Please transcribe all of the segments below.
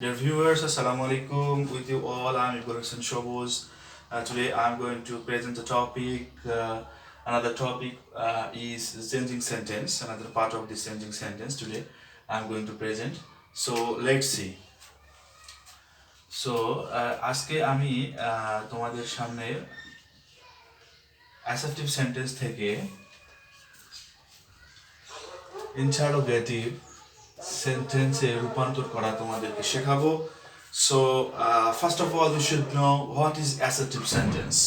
Dear viewers, Assalamu alaikum. With you all, I'm Igor Hassan Shobuz. Today I'm going to present a topic. Another topic is changing sentence. Another part of this changing sentence today I'm going to present. So let's see. So আজকে আমি তোমাদের সামনে assertive sentence থেকে interrogative সেন্টেন্সে রূপান্তর করা তোমাদেরকে শেখাবো. So first of all, you should know what is assertive sentence.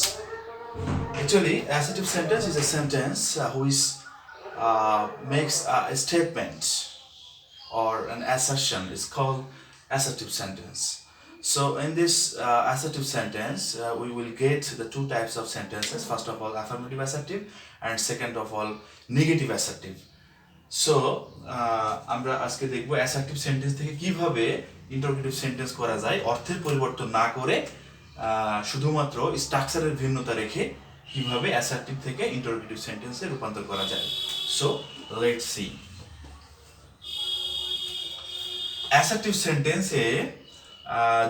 Actually, assertive sentence is a sentence which makes a statement or an assertion. It's called assertive sentence. So in this assertive sentence, we will get the two types of sentences. First of all, affirmative assertive, and second of all, negative assertive. So আমরা আজকে দেখব assertive sentence থেকে কিভাবে interrogative sentence করা যায় অর্থের পরিবর্তন না করে, শুধুমাত্র স্ট্রাকচারের ভিন্নতা রেখে কিভাবে অ্যাসার্টিভ থেকে ইন্টারোগেটিভ সেন্টেন্সে রূপান্তর করা যায়. So let's see. অ্যাসার্টিভ সেন্টেন্সে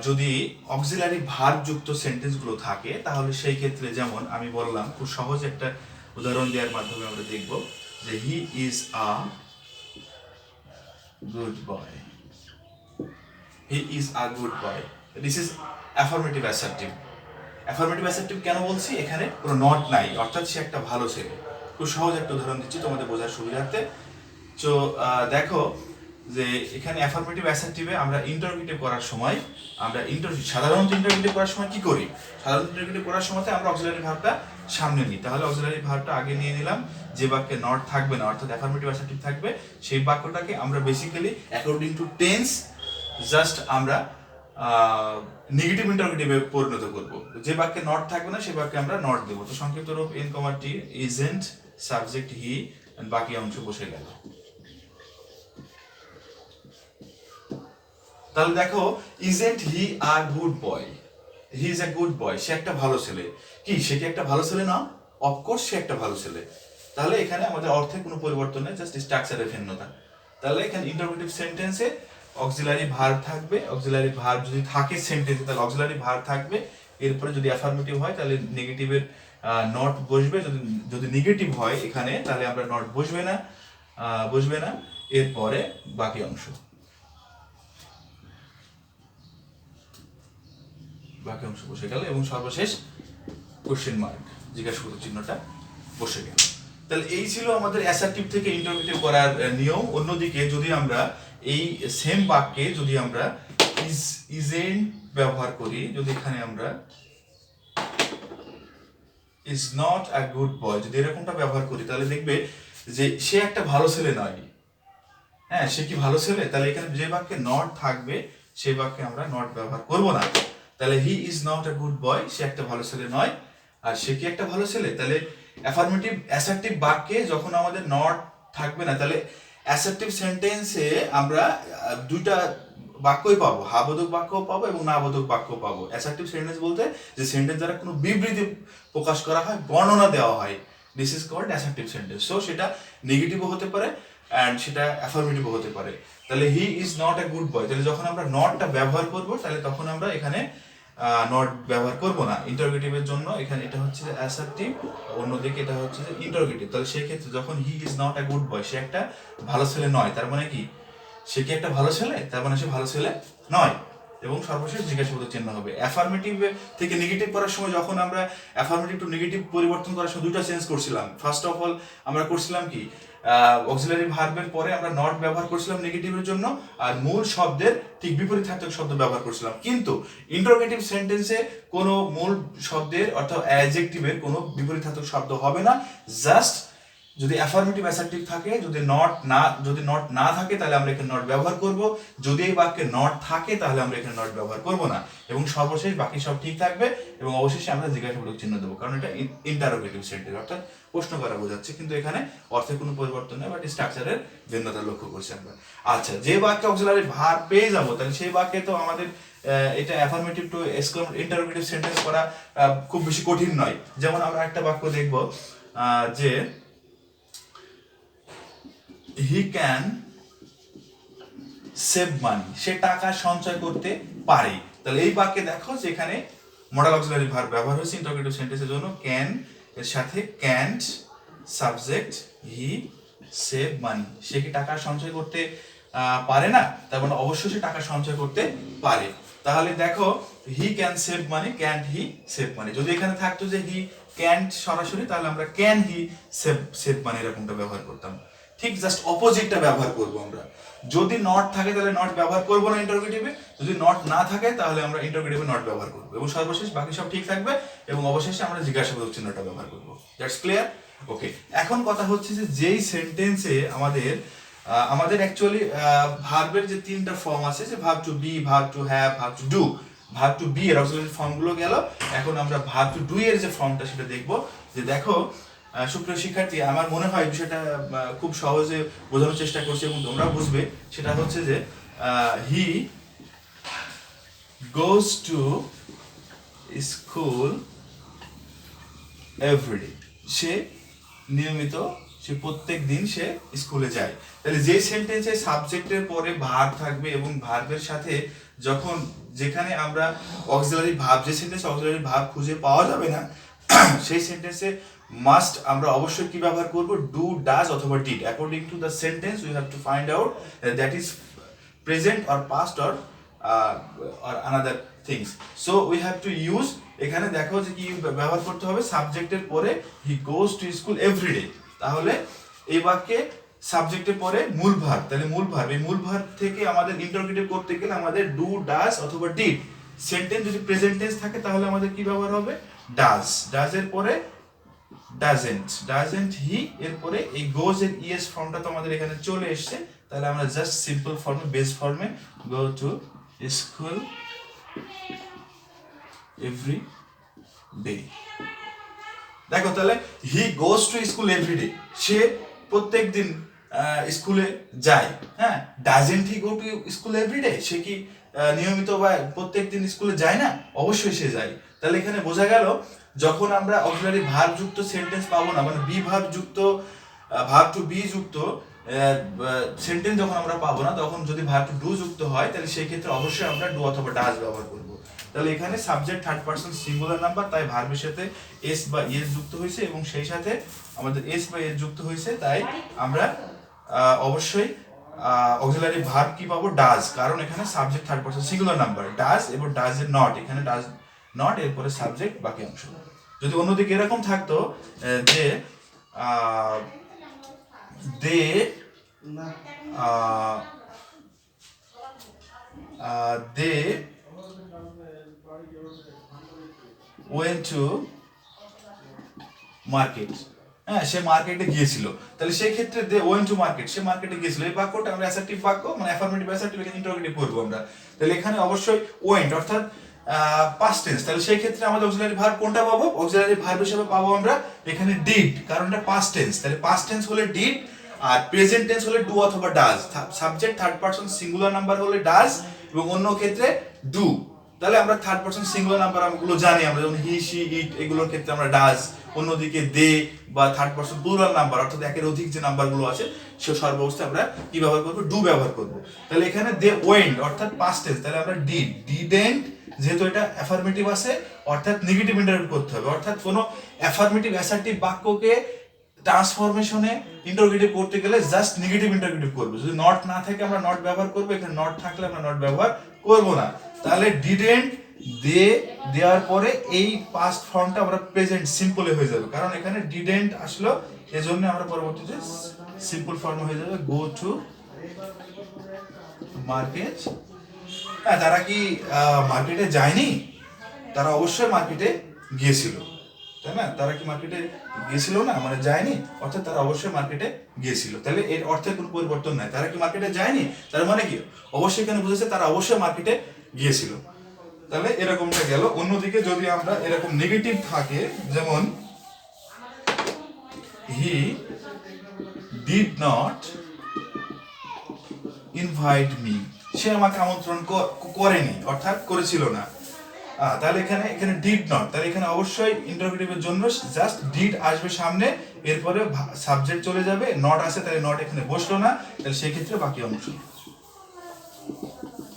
যদি অক্সিলারি ভার্ব যুক্ত সেন্টেন্সগুলো থাকে তাহলে সেই ক্ষেত্রে, যেমন আমি বললাম, খুব সহজ একটা উদাহরণ দেওয়ার মাধ্যমে আমরা দেখব যে he is a good boy. He is a good boy. This is affirmative assertive. Affirmative assertive কেন বলছি? এখানে কোনো নট নাই, অর্থাৎ সে একটা ভালো ছেলে. খুব সহজ একটা উদাহরণ দিচ্ছি তোমাদের বোঝার সুবিধার্থে. তো দেখো যে এখানে অ্যাফার্মেটিভ অ্যাসার্টিভে আমরা ইন্টারোগেটিভ করার সময় সাধারণত ইন্টারোগেটিভ করার সময় কি করি? সাধারণত ইন্টারোগেটিভ করার সময় আমরা অক্সিলারি ভার্বটা সামনে নিই. তাহলে অক্সিলারি ভার্বটা আগে নিয়ে নিলাম. যে বাক্যে নট থাকবে না, অর্থাৎ অ্যাফার্মেটিভ অ্যাসার্টিভ থাকবে, সেই বাক্যটাকে আমরা basically according to tense just আমরা নেগেটিভ ইন্টারোগেটিভে পরিণত করব. যে বাক্যে নট থাকবে না সেই বাক্যে আমরা নট দেবো. তো সংক্ষিপ্ত রূপ ইন কমা টি, ইজেন্ট, সাবজেক্ট হি, বাকি অংশ বসে গেল. তাহলে দেখো, isn't he a good boy. He is a good boy. সে একটা ভালো ছেলে. কি সে কি একটা ভালো ছেলে না? অফকোর্স সে একটা ভালো ছেলে. তাহলে এখানে আমাদের অর্থে কোনো পরিবর্তন নেই, জাস্ট স্ট্রাকচারের ভিন্নতা. তাহলে এখানে ইন্টারোগেটিভ সেন্টেন্সে অক্সিলারি ভার্ব থাকবে. অক্সিলারি ভার্ব যদি থাকে সেন্টেন্সে তাহলে অক্সিলারি ভার্ব থাকবে. এরপরে যদি অ্যাফার্মেটিভ হয় তাহলে নেগেটিভের নট বসবে. যদি নেগেটিভ হয় এখানে তাহলে আমরা নট বসবে না. এরপরে বাকি অংশ বসে গেল এবং সর্বশেষ কোশ্চেন মার্ক, জিজ্ঞাসাবোধক চিহ্নটা বসে গেল. তাহলে এই ছিল আমাদের অ্যাসার্টিভ থেকে ইন্টারোগেটিভ করার নিয়ম. অন্যদিকে যদি আমরা এই সেম বাক্যে যদি আমরা ইজেন্ট ব্যবহার করি, যদি এখানে আমরা ইজ নট আ গুড বয় যদি এরকমটা ব্যবহার করি, তাহলে দেখবে যে সে একটা ভালো ছেলে নয়. হ্যাঁ, সে কি ভালো ছেলে? তাহলে এখানে যে বাক্যে নট থাকবে সেই বাক্যে আমরা নট ব্যবহার করব না. তাহলে he is not a good boy, সে একটা ভালো ছেলে নয়. আর সে কি একটা ভালো ছেলে? তাহলে অ্যাফার্মেটিভ অ্যাসার্টিভ বাক্যে যখন আমাদের নট থাকবে না, তাহলে অ্যাসার্টিভ সেন্টেন্সে আমরা দুইটা বাক্যই পাবো, হাবোধক বাক্যও পাবো এবং নাবোধক বাক্যও পাবো. অ্যাসার্টিভ সেন্টেন্স বলতে যে সেন্টেন্স দ্বারা কোনো বিবৃতি প্রকাশ করা হয়, বর্ণনা দেওয়া হয়, this is called assertive sentence. So সেটা নেগেটিভও হতে পারে অ্যান্ড সেটা অ্যাফার্মেটিভও হতে পারে. তাহলে he is not a good বয়, তাহলে যখন আমরা নটটা ব্যবহার করব তাহলে তখন আমরা এখানে নট ব্যবহার করব না ইন্টারোগেটিভের জন্য. এখানে এটা হচ্ছে অ্যাসার্টিভ, অন্যদিকে এটা হচ্ছে যে ইন্টারোগেটিভ. তাহলে সেই ক্ষেত্রে যখন he is not a good boy, সে একটা ভালো ছেলে নয়, তার মানে কি সে কি একটা ভালো ছেলে? তার মানে সে ভালো ছেলে নয়. এবং সর্বশেষ জিজ্ঞাসাবোধক চিহ্ন হবে. অ্যাফার্মেটিভ থেকে নেগেটিভ করার সময় যখন আমরা অ্যাফার্মেটিভ টু নেগেটিভ পরিবর্তন করার সময় দুটো চেঞ্জ করছিলাম. ফার্স্ট অফ অল আমরা করছিলাম কি, অক্সিলারি ভার্বের পরে আমরা নট ব্যবহার করছিলাম নেগেটিভের জন্য, আর মূল শব্দের ঠিক বিপরীতার্থক শব্দ ব্যবহার করছিলাম. কিন্তু ইন্টারোগেটিভ সেন্টেন্সে কোনো মূল শব্দের অর্থাৎ অ্যাডজেক্টিভের কোনো বিপরীতার্থক শব্দ হবে না. জাস্ট যদি অ্যাফার্মেটিভ অ্যাসার্টিভ থাকে, যদি নট না থাকে তাহলে আমরা এখানে নট ব্যবহার করব. যদি এই বাক্যে নট থাকে তাহলে আমরা এখানে নট ব্যবহার করব না. এবং সর্বশেষ বাকি সব ঠিক থাকবে এবং অবশেষে আমরা জিজ্ঞাসাবোধক চিহ্ন দেবো, কারণ এটা ইন্টারোগেটিভ সেন্টেন্স অর্থাৎ প্রশ্ন করা বোঝাচ্ছে. কিন্তু এখানে অর্থে কোনো পরিবর্তন নেই, বাট স্ট্রাকচারের ভিন্নতা লক্ষ্য করছি আমরা. আচ্ছা, যে বাক্যে অক্সিলারি ভার্ব পেয়ে যাবো তাহলে সেই বাক্যে তো আমাদের এটা অ্যাফার্মেটিভ টু ইন্টারোগেটিভ সেন্টেন্স করা খুব বেশি কঠিন নয়. যেমন আমরা একটা বাক্য দেখব যে he can সেভ মানি, সে টাকা সঞ্চয় করতে পারে। তাহলে এই বাক্যে দেখো যে এখানে মডাল অক্সিলারি ভার্ব ব্যবহার হয়েছে ইন্টারোগেটিভ সেন্টেন্সের জন্য। ক্যান এর সাথে can't subject he save money, সে কি টাকা সঞ্চয় করতে পারে না, তার মানে অবশ্যই সে টাকা সঞ্চয় করতে পারে। তাহলে দেখো he can save money, can't he save মানি। যদি এখানে থাকতো যে হি ক্যান্ট সরাসরি, তাহলে আমরা ক্যান হি সেভ মানি এরকমটা ব্যবহার করতাম। ঠিক জাস্ট অপোজিটটা ব্যবহার করব আমরা। যদি নট থাকে তাহলে নট ব্যবহার করব না ইন্টারোগেটিভে, যদি নট না থাকে তাহলে আমরা ইন্টারোগেটিভে নট ব্যবহার করব, এবং সর্বশেষ বাকি সব ঠিক থাকবে এবং অবশেষে আমরা জিজ্ঞাসাবাদক চিহ্নটা ব্যবহার করব। That's clear? ওকে, এখন কথা হচ্ছে যে যেই সেন্টেন্সে আমাদের অ্যাকচুয়ালি ভার্বের যে তিনটা ফর্ম আছে, যে verb to be, verb to have, verb to do. Verb to be এর অক্সিলারি ফর্মগুলো গেল, এখন আমরা ভার্ব টু ডু এর যে ফর্মটা সেটা দেখব। যে দেখো সুপ্রিয় শিক্ষার্থী, আমার মনে হয় বিষয়টা খুব সহজে বোঝানোর চেষ্টা করছি এবং তোমরা বুঝবে। সেটা হচ্ছে যে হি গোজ টু স্কুল এভরিডে, সে নিয়মিত, সে প্রত্যেক দিন সে স্কুলে যায়। তাহলে যে সেন্টেন্সে সাবজেক্টের পরে ভার্ব থাকবে এবং ভার্বের সাথে যখন যেখানে আমরা অক্সিলারি ভার্ব, যে সেন্টেন্সে অক্সিলারি ভার্ব খুঁজে পাওয়া যাবে না সেই সেন্টেন্সে মাস্ট আমরা অবশ্যই কি ব্যবহার করব, ডু, ডাজ অথবা did. According to the sentence we have to find out that is present or past or another things. So we have to use, এখানে দেখো যে কি ব্যবহার করতে হবে, সাবজেক্টের পরে হি গোজ টু স্কুল এভরিডে। তাহলে এই বাক্যে সাবজেক্টের পরে মূল ভার্ব, তাহলে মূল ভার্ব, এই মূল ভার্ব থেকে আমাদের ইন্টারোগেটিভ করতে গেলে আমাদের ডু, ডাজ অথবা ডিড। সেন্টেন্স যদি প্রেজেন্ট টেন্স থাকে তাহলে আমাদের কি ব্যবহার হবে, ডাজ। ডাজের পরে ডাজেন্ট হি, এরপরে এই গোজ এর ইএস ফর্মটা তো আমাদের এখানে চলে এসেছে। তাহলে আমরা জাস্ট সিম্পল ফর্মে, বেস ফর্মে go to school every day. দেখো তাহলে he goes to school every day, সে প্রত্যেক দিন স্কুলে যায়। হ্যাঁ, doesn't he go to school every day, সে কি নিয়মিত বা প্রত্যেক দিন স্কুলে যায় না? অবশ্যই সে যায়। তাহলে এখানে বোঝা গেল যখন আমরা অক্সিলারি ভার্ব যুক্ত সেন্টেন্স পাবো না, মানে বি ভার্ব যুক্ত, ভার্ব টু বি যুক্ত সেন্টেন্স যখন আমরা পাবো না, তখন যদি ভার্ব টু ডু যুক্ত হয় তাহলে সেই ক্ষেত্রে অবশ্যই আমরা ডু অথবা ডাজ ব্যবহার করব। তাহলে এখানে subject third person singular number, তাই ভার্বের সাথে এস বা ইএস যুক্ত হয়েছে এবং সেই সাথে আমাদের এস বা এস যুক্ত হয়েছে, তাই আমরা অবশ্যই অক্সিলারি ভার্ব কি পাবো, ডাজ। কারণ এখানে subject third person singular number, does এবং ডাজ এর নট, এখানে ডাজ নট, এরপরে সাবজেক্ট, বাকি অংশ। যদি অন্যদিকে এরকম থাকতো যে দে দে went to market, হ্যাঁ সে মার্কেটে গিয়েছিল, তাহলে সেই ক্ষেত্রে দে ওয়েন্ট টু মার্কেট, সে মার্কেটে গিয়েছিল, এই বাক্যটা আমরা অ্যাসার্টিভ বাক্য, মানে অ্যাফার্মেটিভ অ্যাসার্টিভ, এখানে ইন্টারোগেটিভ করব আমরা। তাহলে এখানে অবশ্যই ওয়েন্ট অর্থাৎ পাস্ট টেন্স, তাহলে সেই ক্ষেত্রে আমাদের অক্সিলারি ভার্ব কোনটা পাবো, অক্সিলারি ভার্ব হিসেবে পাবো আমরা এখানে ডিড, কারণ এটা পাস্ট টেন্স। তাহলে পাস্ট টেন্স হলে ডিড, আর প্রেজেন্ট টেন্স হলে ডু অথবা does. Subject third person singular number হলে ডাজ এবং অন্য ক্ষেত্রে ডু। তাহলে আমরা থার্ড পারসন সিঙ্গুলার নাম্বার গুলো জানি, আমরা যেমন হি, শি, ইট, এগুলোর ক্ষেত্রে আমরা ডাজ। অন্যদিকে দে বা থার্ড পারসন প্লুরাল নাম্বার অর্থাৎ একের অধিক যে নাম্বারগুলো আছে সে সর্বাবস্থায় আমরা কি ব্যবহার করব, ডু ব্যবহার করব। তাহলে এখানে দে ওয়েন্ট অর্থাৎ পাস্ট টেন্স, তাহলে আমরা ডিড, ডিডেন্ট, যেহেতু এটা অ্যাফার্মেটিভ আছে অর্থাৎ নেগেটিভ ইন্টারপ্রেট করতে হবে, অর্থাৎ কোনো অ্যাফার্মেটিভ অ্যাসার্টিভ বাক্যকে ট্রান্সফরমেশনে ইন্টারোগেটিভ করতে গেলে জাস্ট নেগেটিভ ইন্টারোগেটিভ করব। যদি নট না থাকে আমরা নট ব্যবহার করব, এখানে নট থাকলে আমরা নট ব্যবহার করব না। তাহলে ডিডেন্ট দে দেওয়ার পরে এই পাস্ট ফর্মটা আমরা প্রেজেন্ট সিম্পলে হয়ে যাবে, কারণ এখানে ডিডেন্ট আসলো, এজন্য আমরা পরবর্তীতে সিম্পল ফর্মে হয়ে যাবে গো টু মার্কেট। হ্যাঁ, তারা কি মার্কেটে যায়নি? তারা অবশ্যই মার্কেটে গিয়েছিল, তাই না? তারা কি মার্কেটে গিয়েছিল না, মানে যায়নি, অর্থাৎ তারা অবশ্যই মার্কেটে গিয়েছিল। তাহলে এর অর্থের কোনো পরিবর্তন নাই। তারা কি মার্কেটে যায়নি, তার মানে কি অবশ্যই এখানে বুঝেছে তারা অবশ্যই মার্কেটে গিয়েছিল। তাহলে এরকমটা গেল। অন্যদিকে যদি আমরা এরকম নেগেটিভ থাকে, যেমন he did not invite me, সে আমাকে আমন্ত্রণ করেনি অর্থাৎ করেছিল না। তাহলে এখানে ডিড নট, তাহলে এখানে অবশ্যই ইন্টারোগেটিভের জন্য জাস্ট ডিড আসবে সামনে, এরপরে সাবজেক্ট চলে যাবে, নট আসে তাহলে নট এখানে বসলো না, তাহলে সেই ক্ষেত্রে বাকি অংশ।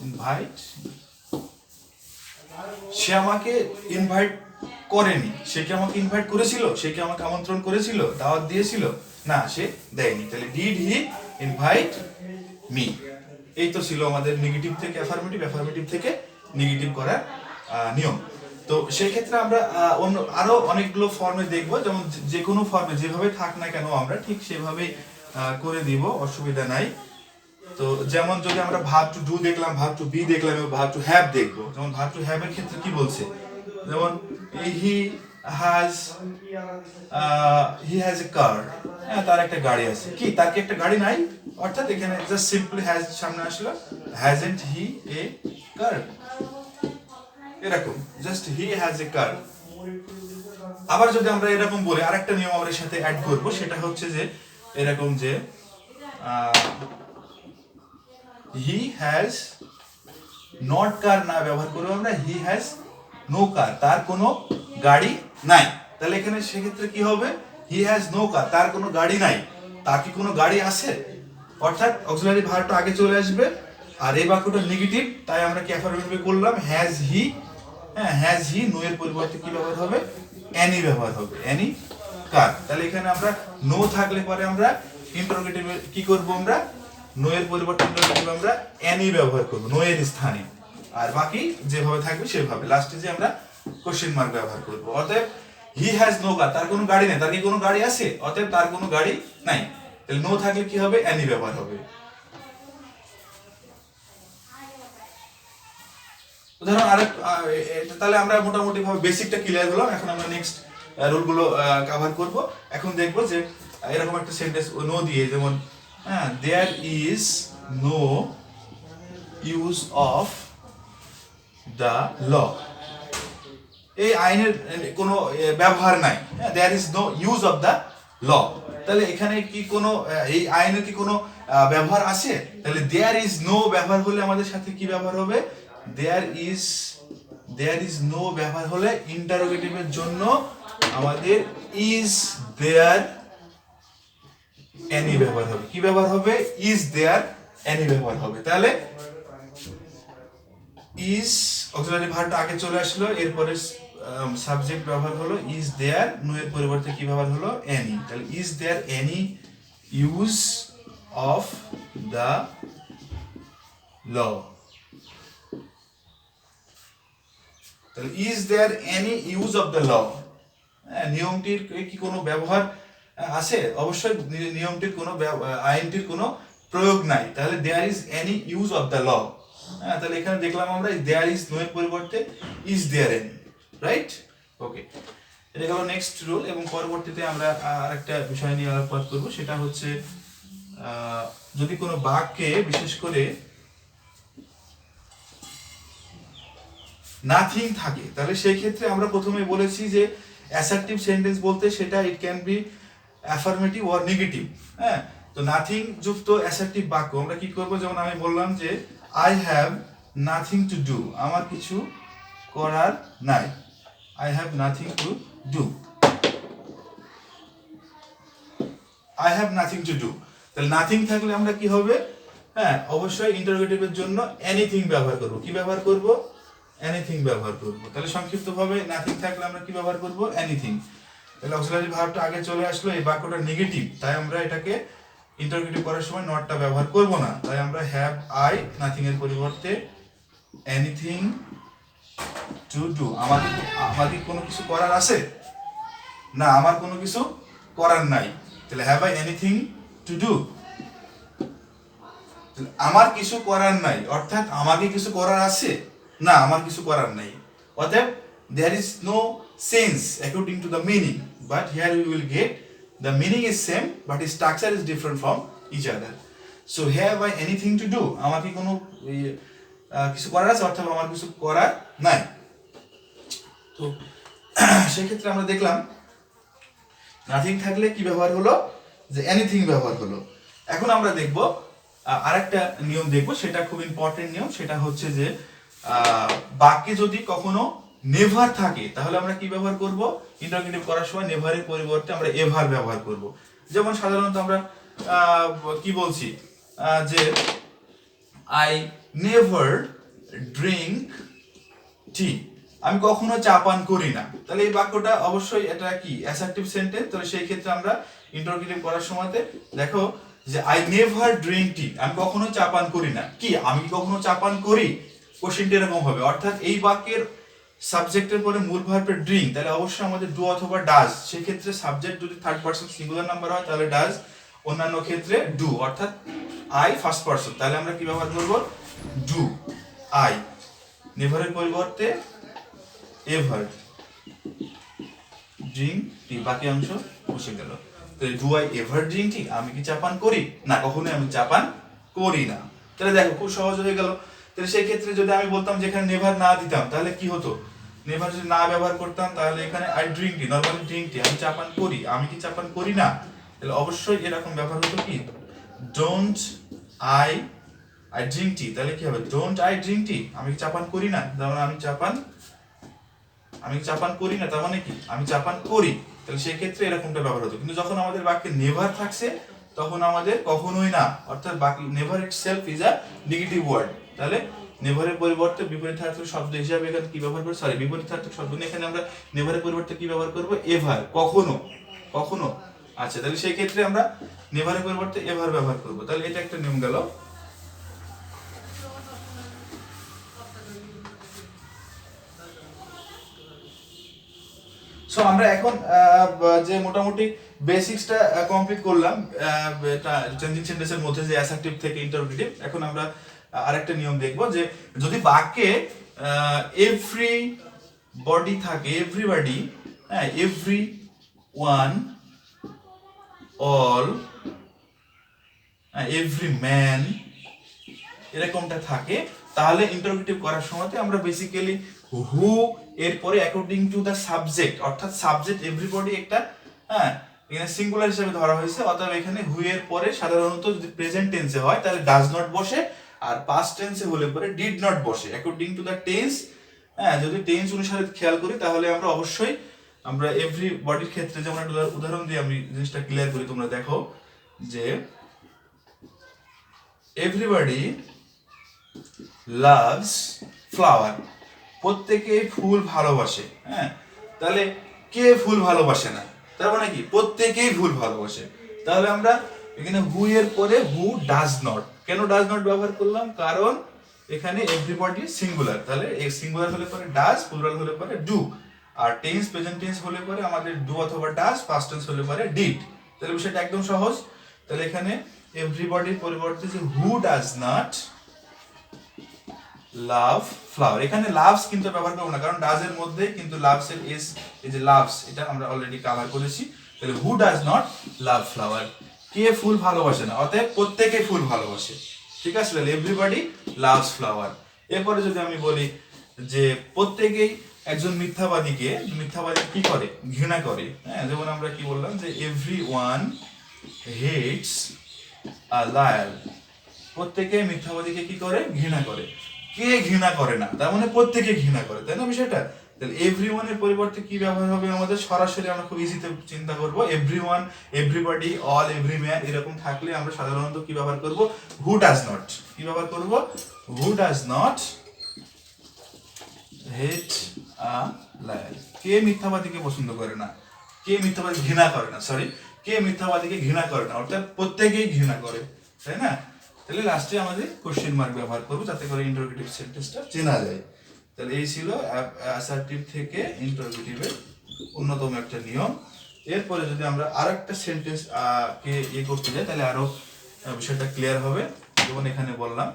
ইনভাইট, সে আমাকে ইনভাইট করেনি, সে কি আমাকে ইনভাইট করেছিল, সে কি আমাকে আমন্ত্রণ করেছিল, দাওয়াত দিয়েছিল, না সে দেয়নি। তাহলে ডিড হি ইনভাইট মি। এই তো ছিল আমাদের নেগেটিভ থেকে অ্যাফার্মেটিভ, অ্যাফার্মেটিভ থেকে নেগেটিভ করার নিয়ম। তো সেই ক্ষেত্রে আমরা অন্য আরো অনেকগুলো ফর্মে দেখব, যেমন যে কোনো ফর্মে যেভাবে থাক না কেন আমরা ঠিক সেভাবেই করে দিব, অসুবিধা নাই। তো যেমন যদি আমরা ভার্ব টু ডু দেখলাম, ভার্ব টু বি দেখলাম এবং ভার্ব টু হ্যাভ দেখবো। যেমন ভার্ব টু হ্যাভ এর ক্ষেত্রে কি বলছে, যেমন হি হ্যাজ এ কার, হ্যাঁ তার একটা গাড়ি আছে। কি তার কি একটা গাড়ি নাই, অর্থাৎ এখানে জাস্ট সিম্পলি হ্যাজ সামনে আসলো, হ্যাজন্ট হি এ কার, এরকম জাস্ট হি হ্যাজ এ কার। আবার যদি আমরা এরকম বলি, আরেকটা নিয়ম আমরা এর সাথে অ্যাড করব, সেটা হচ্ছে যে এরকম যে হি হ্যাজ নট কার না ব্যবহার করবো আমরা হি হ্যাজ নো কার, তার কোনো গাড়ি নাই। তাহলে এখানে সেক্ষেত্রে কি হবে, হি হ্যাজ নো কার, তার কোনো গাড়ি নাই, তার কি কোনো গাড়ি আছে, অর্থাৎ অক্সিলারি ভার্বটা আগে চলে আসবে। আর এই বাক্যটা নেগেটিভ, তাই আমরা কি অ্যাফার্মেটিভ করলাম, হ্যাজ হি, হ্যাঁ হ্যাজ হি, নো এর পরিবর্তে কি ব্যবহার হবে, অ্যানি ব্যবহার হবে, অ্যানি কার। তাহলে এখানে আমরা নো থাকলে পরে আমরা ইন্টারোগেটিভ কি করব, আমরা নো এর পরিবর্তে ইন্টারোগেটিভ আমরা অ্যানি ব্যবহার করব নো এর স্থানে, আর বাকি যেভাবে থাকবে সেভাবে লাস্টে যে আমরা কোশ্চেন মার্ক ব্যবহার করব। অতএব হি হ্যাজ নো কার, তার কোনো গাড়ি নেই, তার কি কোনো গাড়ি আছে, অতএব তার কোনো গাড়ি নাই। তাহলে নো থাকলে কি হবে, অ্যানি ব্যবহার হবে। উদাহরণ আরেক, তাহলে আমরা মোটামুটি ভাবে বেসিকটা ক্লিয়ার হলাম। এখন আমরা নেক্সট রুলগুলো কভার করব। এখন দেখব যে এরকম একটা সেন্টেন্স নো দিয়ে, যেমন there is no use of the law, এই আইনের কোনো ব্যবহার নাই, there is no use of the law. তাহলে এখানে কি কোনো এই আইনের কি কোনো ব্যবহার আছে, তাহলে দেয়ার ইজ নো ব্যবহার হলে আমাদের সাথে কি ব্যবহার হবে, দেয়ার ইজ নো ব্যবহার হলে ইন্টারোগেটিভের জন্য আমাদের ইজ দেয়ার এনি ব্যবহার হবে। কি ব্যবহার হবে, ইজ দেয়ার এনি ব্যবহার হবে। তাহলে ইজ অক্সিলারি ভার্বটা আগে চলে আসলো, এরপরে সাবজেক্ট ব্যবহার হলো ইজ দেয়ার, নো এর পরিবর্তে কি ব্যবহার হলো, এনি। তাহলে is there any use of the law, তাহলে is there any use of the law, নিয়মটির কি কোনো ব্যবহার আছে, অবশ্যই নিয়মটির কোনো আইনটির কোনো প্রয়োগ নাই। তাহলে there is any use of the law, তাহলে এখানে দেখলাম আমরা দেয়ার ইজ নো এর পরিবর্তে is there any, right? Okay, এটা গেল নেক্সট রুল। এবং পরবর্তীতে আমরা আরেকটা বিষয় নিয়ে আলোচনা করব, সেটা হচ্ছে যদি কোনো বাক্যে বিশেষ করে নাথিং থাকে, তাহলে সেই ক্ষেত্রে আমরা প্রথমে বলেছি যে অ্যাসার্টিভ সেন্টেন্স বলতে সেটা it can be affirmative or negative. হ্যাঁ, তো নাথিং যুক্ত অ্যাসার্টিভ বাক্য আমরা কি করব, যেমন আমি বললাম যে I have nothing to do, আমার কিছু করার নাই, I have nothing to do, I have nothing to do. তাহলে নাথিং থাকলে আমরা কি হবে, হ্যাঁ অবশ্যই ইন্টারোগেটিভের জন্য এনিথিং ব্যবহার করব। কি ব্যবহার করব, এনিথিং ব্যবহার করব। তাহলে সংক্ষিপ্তভাবে নাথিং থাকলে আমরা কি ব্যবহার করব, এনিথিং। তাহলে অক্সিলারি ভার্বটা আগে চলে আসলো, এই বাক্যটা নেগেটিভ, তাই আমরা এটাকে ইন্টারোগেটিভ করার সময় নটটা ব্যবহার করব না, তাই আমরা হ্যাভ আই, নাথিং এর পরিবর্তে এনিথিং টু ডু। আমাদের কোনো কিছু করার আছে না, আমার কোনো কিছু করার নাই, তাহলে have I anything to do, আমার কিছু করার নাই, অর্থাৎ আমাকে কিছু করার আছে না, আমার কিছু করার নাই। অতএব there is no sense according to the meaning, but here we will get the meaning is same but its structure is different from each other. So have I anything to do, আমার কি কোনো কিছু করার আছে, অর্থাৎ আমার কিছু করার নাই। তো সেই ক্ষেত্রে আমরা দেখলাম নাথিং থাকলে কি ব্যবহার হলো, যে এনিথিং ব্যবহার হলো। এখন আমরা দেখব আরেকটা নিয়ম দেখব, সেটা খুব ইম্পর্টেন্ট নিয়ম, সেটা হচ্ছে যে বাক্যে যদি কখনো নেভার থাকে তাহলে আমরা কি ব্যবহার করব, ইন্টারোগেটিভ করার সময় নেভারের পরিবর্তে আমরা এভার ব্যবহার করব। যেমন সাধারণত আমরা কি বলছি, যে আই নেভার ড্রিঙ্ক টি, আমি কখনো চা পান করি না। তাহলে এই বাক্যটা অবশ্যই এটা কি অ্যাসার্টিভ সেন্টেন্স। তাহলে সেই ক্ষেত্রে আমরা ইন্টারোগেটিভ করার সময়তে দেখো যে আই নেভার ড্রিঙ্ক টি, আমি কখনো চা পান করি না। কি আমি কি কখনো চা পান করি, কোশ্চেনটি এরকম হবে। অর্থাৎ এই বাক্যের সাবজেক্টের পরে মূল ভার্বের ড্রিঙ্ক, তাহলে অবশ্যই আমাদের ডু অথবা ডাজ। সেই ক্ষেত্রে সাবজেক্ট যদি থার্ড পারসন সিঙ্গুলার নাম্বার হয় তাহলে ডাজ, অন্যান্য ক্ষেত্রে ডু। অর্থাৎ আই ফার্স্ট পারসন, তাহলে আমরা কি ব্যবহার করব, ডু আই। নেভারের পরিবর্তে এভার, ড্রিঙ্ক টি, বাকি অংশ বসে গেল। তাহলে do I ever drink tea, আমি কি চা পান করি না, কখনোই আমি চা পান করি না। তাহলে দেখো খুব সহজ হয়ে গেল। তাহলে সেই ক্ষেত্রে যদি আমি বলতাম যে এখানে নেভার না দিতাম তাহলে কি হতো, নেভার যদি না ব্যবহার করতাম তাহলে এখানে I drink tea, normally drink tea, আমি চা পান করি, আমি কি চা পান করি না। তাহলে অবশ্যই এরকম ব্যবহার হতো কি, don't I I drink tea, তাহলে কি হবে, ডোন্ট আই ড্রিঙ্ক টি, আমি কি চা পান করি না, তার মানে আমি চা পান করি না, তার মানে কি আমি চা পান করি। তাহলে সেই ক্ষেত্রে এরকমটা ব্যবহার হতো। কিন্তু যখন আমাদের বাক্যে নেভার থাকছে তখন আমাদের কখনোই না, অর্থাৎ বাকি never itself is a negative word. তাহলে নেভারের পরিবর্তে বিপরীতার্থক শব্দ হিসাবে এখানে কি ব্যবহার করব, সরি বিপরীতার্থক শব্দ নিয়ে এখানে আমরা নেভারের পরিবর্তে কি ব্যবহার করব, এভার, কখনো কখনো। আচ্ছা, তাহলে সেই ক্ষেত্রে আমরা নেভারের পরিবর্তে এভার ব্যবহার করব। তাহলে এটা একটা নিয়ম গেল। সো আমরা এখন যে মোটামুটি বেসিক্সটা কমপ্লিট করলাম এটা চেঞ্জিং সেন্টেন্সের মধ্যে যে অ্যাসার্টিভ থেকে ইন্টারোগেটিভ। এখন আমরা আরেকটা নিয়ম দেখব যে যদি বাক্যে এভরি বডি থাকে, এভরিবডি, হ্যাঁ, every one, all, every man, এরকমটা থাকে, তাহলে ইন্টারোগেটিভ করার সময়তে আমরা বেসিক্যালি হু এরপরে অ্যাকর্ডিং টু দ্য সাবজেক্ট, অর্থাৎ সাবজেক্ট এভরিবডি একটা, হ্যাঁ, এখানে সিঙ্গুলার হিসেবে ধরা হয়েছে। অতএব এখানে হু এর পরে সাধারণত যদি প্রেজেন্ট টেন্সে হয় তাহলে ডাজ নট বসে, আর পাস্ট টেন্সে হলে পরে ডিড নট বসে, অ্যাকর্ডিং টু দ্য টেন্স। হ্যাঁ, যদি টেন্স অনুসারে খেয়াল করি তাহলে আমরা অবশ্যই আমরা এভরিবডির ক্ষেত্রে যেমন একটা উদাহরণ দিয়ে আমি জিনিসটা ক্লিয়ার করি, তোমরা দেখো যে এভরিবডি লাভস ফ্লাওয়ার, প্রত্যেকেই ফুল ভালোবাসে। হ্যাঁ, তাহলে কে ফুল ভালোবাসে না, তার মানে কি প্রত্যেকেই ফুল ভালোবাসে। তাহলে আমরা এখানে হু এর পরে হু ডাজ নট, কেন ডাজ নট ব্যবহার করলাম, কারণ এখানে এভরিবডি সিঙ্গুলার, তাহলে এই সিঙ্গুলার হলে পরে ডাজ, প্লুরাল হলে পরে ডু, আর টেন্স প্রেজেন্ট টেন্স হলে পরে আমাদের ডু অথবা ডাজ, পাস্ট টেন্স হলে পরে ডিড। তাহলে বিষয়টা একদম সহজ। তাহলে এখানে এভরিবডির পরিবর্তে যে হু ডাজ নট লাভ ফ্লাওয়ার, এখানে লাভস কিন্তু ব্যবহার করব না, কারণ ডাজ এর মধ্যে কিন্তু লাভস এর এস, এই যে লাভস, এটা আমরা অলরেডি কভার করেছি। তাহলে who does not love flower, কে ফুল ভালোবাসে না, অতএব প্রত্যেকে ফুল ভালোবাসে। ঠিক আছে, তাহলে এভরিবডি লাভস ফ্লাওয়ার। এরপরে যদি আমি বলি যে প্রত্যেকেই একজন মিথ্যাবাদী কি করে, ঘৃণা করে। হ্যাঁ, যেমন আমরা কি বললাম যে এভরিওয়ান হেটস আ লায়ার, প্রত্যেকে মিথ্যাবাদীকে কি করে, ঘৃণা করে। কে ঘৃণা করে না, তার মানে প্রত্যেকে ঘৃণা করে, তাই না বিষয়টা। তাহলে এভরিওয়ান এর পরিবর্তে কি ব্যবহার হবে আমাদের, সরাসরি আমরা খুব ইজিতে চিন্তা করব, everyone, everybody, all, every man, এরকম থাকলে আমরা সাধারণত কি ব্যবহার করব, হু ডাজ নট, কি ব্যবহার করব, who does not hate a liar, কে মিথ্যাবাদীকে পছন্দ করে না, কে মিথ্যাবাদী ঘৃণা করে না, সরি, কে মিথ্যাবাদীকে ঘৃণা করে না, অর্থাৎ প্রত্যেকেই ঘৃণা করে, তাই না। তাহলে লাস্টে আমাদের কোশ্চেন মার্ক ব্যবহার করব যাতে করে ইন্টারোগেটিভ সেন্টেন্সটা চেনা যায়। তাহলে এই ছিল অ্যাসার্টিভ থেকে ইন্টারোগেটিভের অন্যতম একটা নিয়ম। এরপরে যদি আমরা আরেকটা সেন্টেন্স কে করতে যাই তাহলে আরো বিষয়টা ক্লিয়ার হবে। যেমন এখানে বললাম,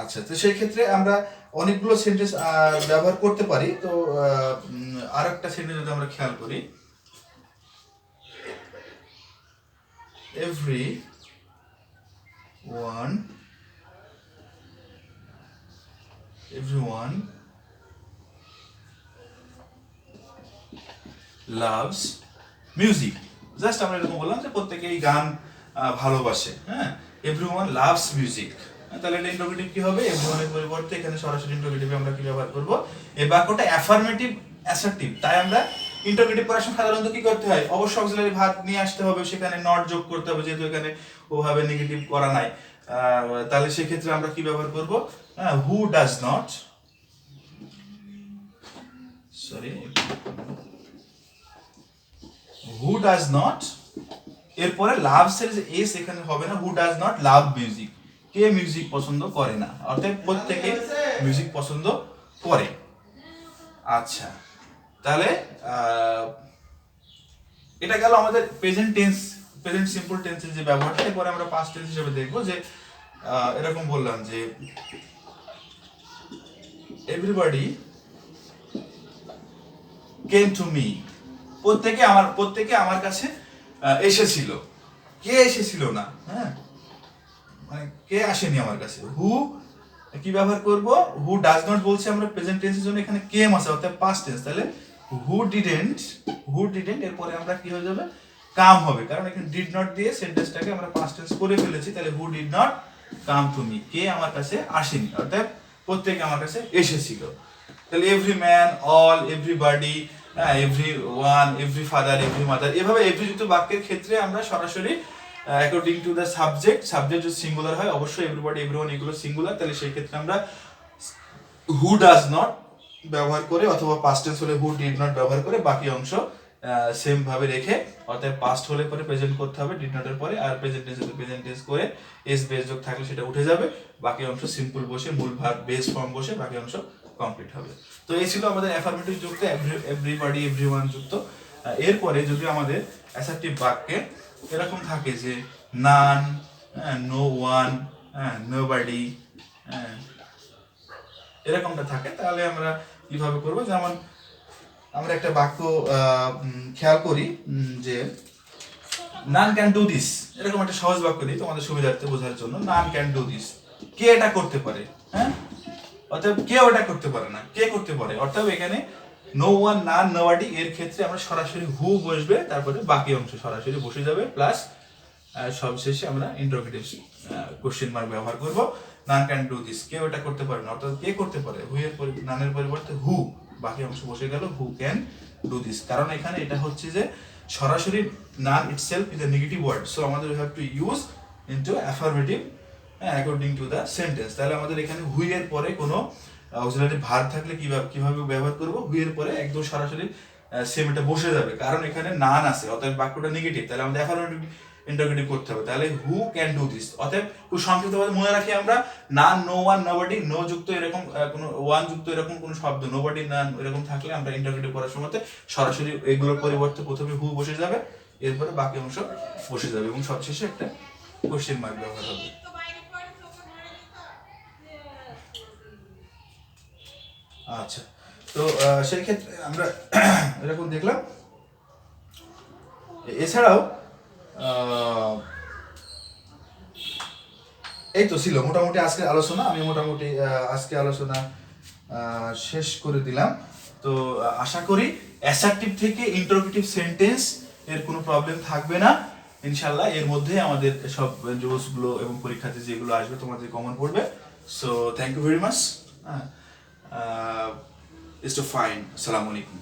আচ্ছা, তো সেই ক্ষেত্রে আমরা অনেকগুলো সেন্টেন্স ব্যবহার করতে পারি। তো আরেকটা সেন্টেন্স যদি আমরা খেয়াল করি, everyone loves music, জাস্ট আমরা এরকম বললাম যে প্রত্যেকেই গান ভালোবাসে। হ্যাঁ, everyone loves music, তাহলে এটা ইন্টারোগেটিভ কি হবে, everyone এর পরিবর্তে এখানে সরাসরি ইন্টারোগেটিভে আমরা কি ব্যবহার করব, এই বাক্যটা অ্যাফার্মেটিভ অ্যাসার্টিভ, তাই আমরা ইন্টারোগেটিভ করার সময় সাধারণত কি করতে হয়, অবশ্যই অক্সিলারি ভার্ব নিয়ে আসতে হবে, সেখানে নট যোগ করতে হবে, যেহেতু এখানে ওভাবে নেগেটিভ করা নাই, তাহলে সেক্ষেত্রে আমরা কি ব্যবহার করব, who does not, sorry, who does not, এরপরে লাভস এর যে এস এখানে হবে না, হু does not love music, K music পছন্দ করে না, অর্থাৎ প্রত্যেকে মিউজিক পছন্দ করে। আচ্ছা, তাহলে এটা গেল আমাদের প্রেজেন্ট টেন্স, প্রেজেন্ট সিম্পল টেন্সের যে ব্যবহারটা। এরপরে আমরা পাস্ট টেন্স হিসেবে দেখবো যে এরকম বললাম যে এভরিবডি কেম টু মি, প্রত্যেকে আমার কাছে এসেছিল, কে এসেছিল না, হ্যাঁ, মানে কে আসেনি আমার কাছে। হু কি ব্যবহার করব, হু ডাজ নট বলছে আমরা প্রেজেন্ট টেন্সের জন্য, এখানে কেম আছে অর্থাৎ পাস্ট টেন্স, তাহলে হু ডিডেন্ট, এরপরে আমরা কি হয়ে যাবে, কাম হবে, কারণ এখানে ডিড নট দিয়ে সেন্টেন্সটাকে আমরা পাস্ট টেন্স করে ফেলেছি। তাহলে who did not come to me, কে আমার কাছে আসেনি, অর্থাৎ প্রত্যেকে আমার কাছে এসেছিল। তাহলে every man, all, everybody, every one, every father, every mother, এভাবে এভরি যুক্ত বাক্যের ক্ষেত্রে আমরা সরাসরি অ্যাকর্ডিং টু দ্য সাবজেক্ট যদি সিঙ্গুলার হয় অবশ্যই এভরিবডি, এভরিওয়ান এগুলো সিঙ্গুলার, তাহলে সেই ক্ষেত্রে আমরা হু ডাজ নট ব্যবহার করে অথবা পাস্ট টেন্স হলে হু ডিড নট ব্যবহার করে বাকি অংশ সেম ভাবে রেখে, অর্থাৎ পাস্ট হলে পরে প্রেজেন্ট করতে হবে ডিড নটের পরে, আর প্রেজেন্ট টেন্স হলে প্রেজেন্ট টেন্স করে এস বেস যোগ থাকলে সেটা উঠে যাবে, বাকি অংশ সিম্পল বসে মূল ভার্ব বেস ফর্ম বসে বাকি অংশ কমপ্লিট হবে। তো এই ছিল আমাদের অ্যাফার্মেটিভ যুক্ত এভরিবডি, এভরিওয়ান যুক্ত। এরপরে যদি আমাদের অ্যাসার্টিভ বাক্যে এরকম থাকে যে নান, নো ওয়ান, নোবডি, এরকমটা থাকে, তাহলে আমরা কিভাবে করব, যেমন আমরা একটা বাক্য খেয়াল করি যে নান ক্যান ডু দিস, এরকম একটা সহজ বাক্য দিই তোমাদের সুবিধার্থে বোঝার জন্য। নান ক্যান ডু দিস, কে এটা করতে পারে, হ্যাঁ, অর্থাৎ কেউ এটা করতে পারে না, কে করতে পারে, অর্থাৎ এখানে নো ওয়ান, নান, নোবডি এর ক্ষেত্রে আমরা সরাসরি হু বসবে, তারপরে বাকি অংশ সরাসরি বসে যাবে, প্লাস সবশেষে আমরা ইন্টারোগেটিভ কোশ্চেন মার্ক ব্যবহার করব। নান ক্যান ডু দিস, কেউ এটা করতে পারে না, অর্থাৎ কে করতে পারে, হু এর নানের পরিবর্তে হু, বাকি অংশ বসে গেল হু ক্যান ডু দিস, কারণ এখানে এটা হচ্ছে যে সরাসরি none itself is a negative word, so আমাদের we have to use into affirmative according to the sentence. তাহলে আমাদের এখানে হু এর পরে কোনো অক্সিলারি ভার্ব থাকলে কিভাবে ব্যবহার করব, হু এর পরে একদম সরাসরি সেম এটা বসে যাবে, কারণ এখানে নান আছে, অর্থাৎ বাক্যটা নেগেটিভ, তাহলে আমাদের অ্যাফার্মেটিভ ইন্টারোগেটিভ করতে হবে। তাহলে হু ক্যান ডু দিস, অতএব খুব সংক্ষিপ্তভাবে মনে রাখি আমরা, নান, নো ওয়ান, নোবডি, নো যুক্ত এরকম কোনো ওয়ান যুক্ত এরকম কোনো শব্দ, নোবডি, নান এরকম থাকলে আমরা ইন্টারোগেটিভ করার সময় সরাসরি এগুলোর পরিবর্তে প্রথমে হু বসে যাবে, এরপরে বাকি অংশ বসে যাবে এবং সবশেষে একটা কোশ্চেন মার্ক ব্যবহার হবে। আচ্ছা, তো সেই ক্ষেত্রে আমরা এরকম দেখলাম। এছাড়াও এই তো ছিল মোটামুটি আজকের আলোচনা। আমি মোটামুটি আজকে আলোচনা শেষ করে দিলাম। তো আশা করি অ্যাসার্টিভ থেকে ইন্টারোগেটিভ সেন্টেন্স এর কোনো প্রবলেম থাকবে না ইনশাল্লাহ। এর মধ্যে আমাদের সব জোসগুলো এবং পরীক্ষাতে যেগুলো আসবে তোমাদের কমন পড়বে। So thank you very much, it's too fine. আসসালামু আলাইকুম।